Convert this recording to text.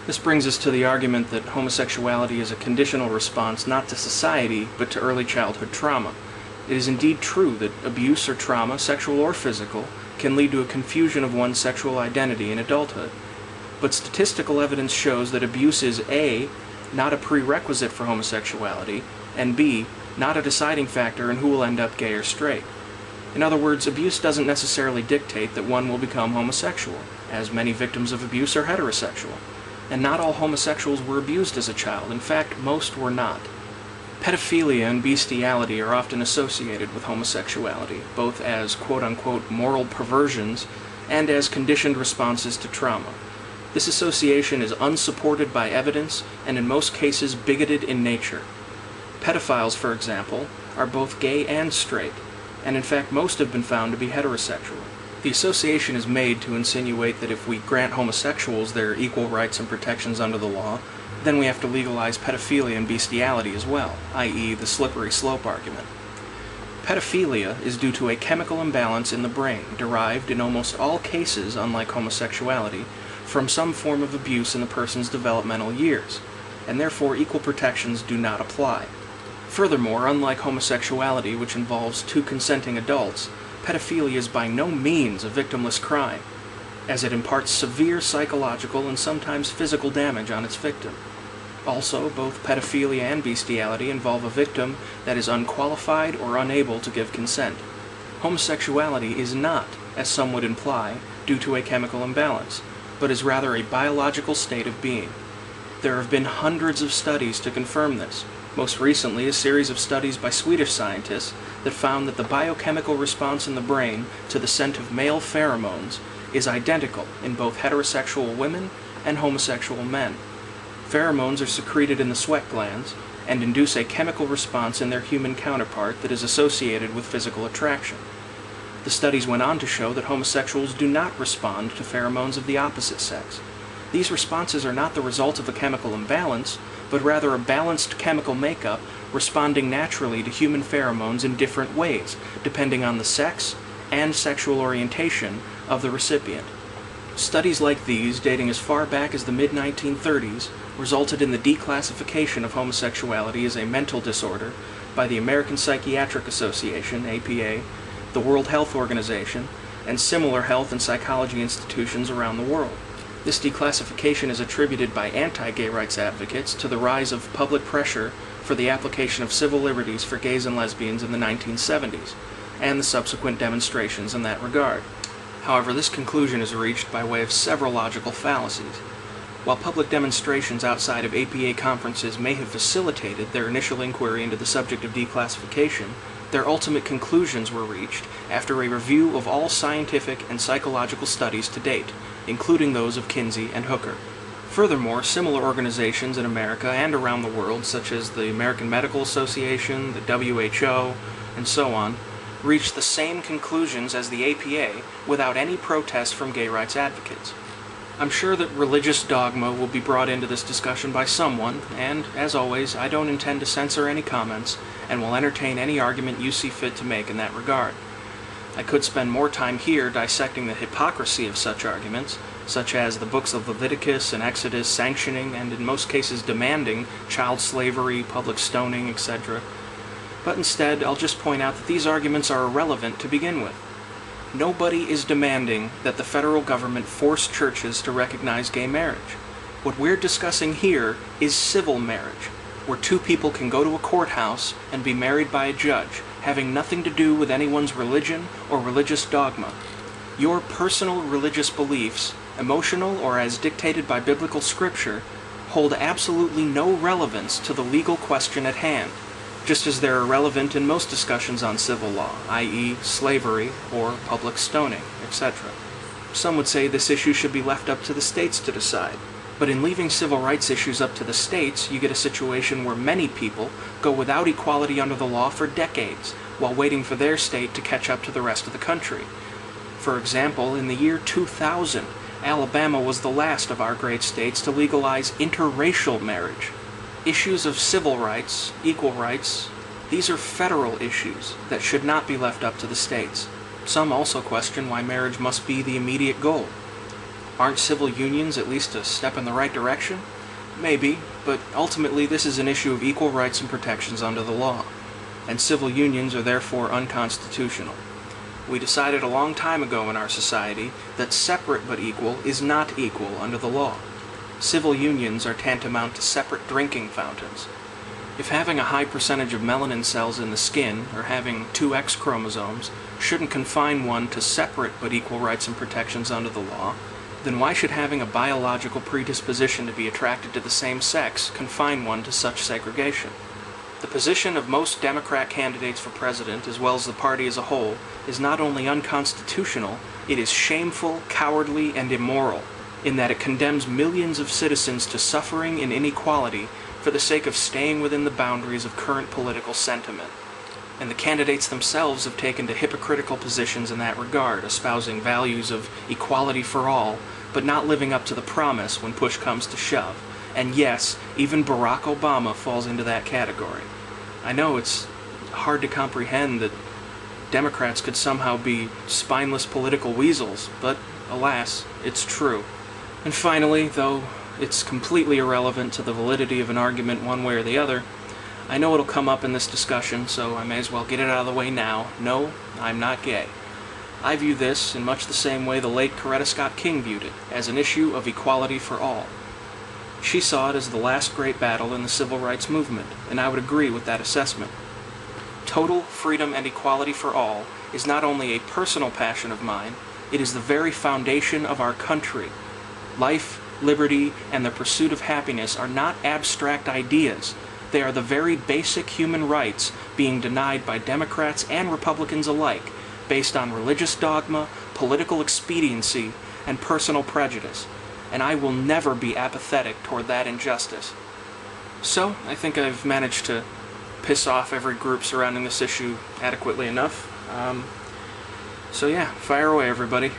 This brings us to the argument that homosexuality is a conditional response not to society, but to early childhood trauma. It is indeed true that abuse or trauma, sexual or physical, can lead to a confusion of one's sexual identity in adulthood. But statistical evidence shows that abuse is A, not a prerequisite for homosexuality, and B, not a deciding factor in who will end up gay or straight. In other words, abuse doesn't necessarily dictate that one will become homosexual, as many victims of abuse are heterosexual. And not all homosexuals were abused as a child. In fact, most were not. Pedophilia and bestiality are often associated with homosexuality, both as quote-unquote moral perversions and as conditioned responses to trauma. This association is unsupported by evidence and in most cases bigoted in nature. Pedophiles, for example, are both gay and straight, and in fact most have been found to be heterosexual. The association is made to insinuate that if we grant homosexuals their equal rights and protections under the law, then we have to legalize pedophilia and bestiality as well, i.e. the slippery slope argument. Pedophilia is due to a chemical imbalance in the brain, derived in almost all cases, unlike homosexuality, from some form of abuse in the person's developmental years, and therefore equal protections do not apply. Furthermore, unlike homosexuality, which involves two consenting adults, pedophilia is by no means a victimless crime, as it imparts severe psychological and sometimes physical damage on its victim. Also, both pedophilia and bestiality involve a victim that is unqualified or unable to give consent. Homosexuality is not, as some would imply, due to a chemical imbalance, but is rather a biological state of being. There have been hundreds of studies to confirm this, most recently a series of studies by Swedish scientists that found that the biochemical response in the brain to the scent of male pheromones is identical in both heterosexual women and homosexual men. Pheromones are secreted in the sweat glands and induce a chemical response in their human counterpart that is associated with physical attraction. The studies went on to show that homosexuals do not respond to pheromones of the opposite sex. These responses are not the result of a chemical imbalance, but rather a balanced chemical makeup responding naturally to human pheromones in different ways, depending on the sex and sexual orientation of the recipient. Studies like these, dating as far back as the mid-1930s, resulted in the declassification of homosexuality as a mental disorder by the American Psychiatric Association, APA, the World Health Organization, and similar health and psychology institutions around the world. This declassification is attributed by anti-gay rights advocates to the rise of public pressure for the application of civil liberties for gays and lesbians in the 1970s, and the subsequent demonstrations in that regard. However, this conclusion is reached by way of several logical fallacies. While public demonstrations outside of APA conferences may have facilitated their initial inquiry into the subject of declassification, their ultimate conclusions were reached after a review of all scientific and psychological studies to date, including those of Kinsey and Hooker. Furthermore, similar organizations in America and around the world, such as the American Medical Association, the WHO, and so on, reached the same conclusions as the APA without any protest from gay rights advocates. I'm sure that religious dogma will be brought into this discussion by someone, and, as always, I don't intend to censor any comments and will entertain any argument you see fit to make in that regard. I could spend more time here dissecting the hypocrisy of such arguments, such as the books of Leviticus and Exodus sanctioning and in most cases demanding child slavery, public stoning, etc. But instead, I'll just point out that these arguments are irrelevant to begin with. Nobody is demanding that the federal government force churches to recognize gay marriage. What we're discussing here is civil marriage, where two people can go to a courthouse and be married by a judge, having nothing to do with anyone's religion or religious dogma. Your personal religious beliefs, emotional or as dictated by biblical scripture, hold absolutely no relevance to the legal question at hand, just as they're irrelevant in most discussions on civil law, i.e. slavery or public stoning, etc. Some would say this issue should be left up to the states to decide. But in leaving civil rights issues up to the states, you get a situation where many people go without equality under the law for decades, while waiting for their state to catch up to the rest of the country. For example, in the year 2000, Alabama was the last of our great states to legalize interracial marriage. Issues of civil rights, equal rights, these are federal issues that should not be left up to the states. Some also question why marriage must be the immediate goal. Aren't civil unions at least a step in the right direction? Maybe, but ultimately this is an issue of equal rights and protections under the law, and civil unions are therefore unconstitutional. We decided a long time ago in our society that separate but equal is not equal under the law. Civil unions are tantamount to separate drinking fountains. If having a high percentage of melanin cells in the skin, or having 2 X chromosomes, shouldn't confine one to separate but equal rights and protections under the law, then why should having a biological predisposition to be attracted to the same sex confine one to such segregation? The position of most Democrat candidates for president, as well as the party as a whole, is not only unconstitutional, it is shameful, cowardly, and immoral, in that it condemns millions of citizens to suffering and inequality for the sake of staying within the boundaries of current political sentiment. And the candidates themselves have taken to hypocritical positions in that regard, espousing values of equality for all, but not living up to the promise when push comes to shove. And yes, even Barack Obama falls into that category. I know it's hard to comprehend that Democrats could somehow be spineless political weasels, but alas, it's true. And finally, though it's completely irrelevant to the validity of an argument one way or the other, I know it'll come up in this discussion, so I may as well get it out of the way now. No, I'm not gay. I view this in much the same way the late Coretta Scott King viewed it, as an issue of equality for all. She saw it as the last great battle in the civil rights movement, and I would agree with that assessment. Total freedom and equality for all is not only a personal passion of mine, it is the very foundation of our country. Life, liberty, and the pursuit of happiness are not abstract ideas. They are the very basic human rights being denied by Democrats and Republicans alike, based on religious dogma, political expediency, and personal prejudice. And I will never be apathetic toward that injustice. So, I think I've managed to piss off every group surrounding this issue adequately enough. So yeah, fire away everybody.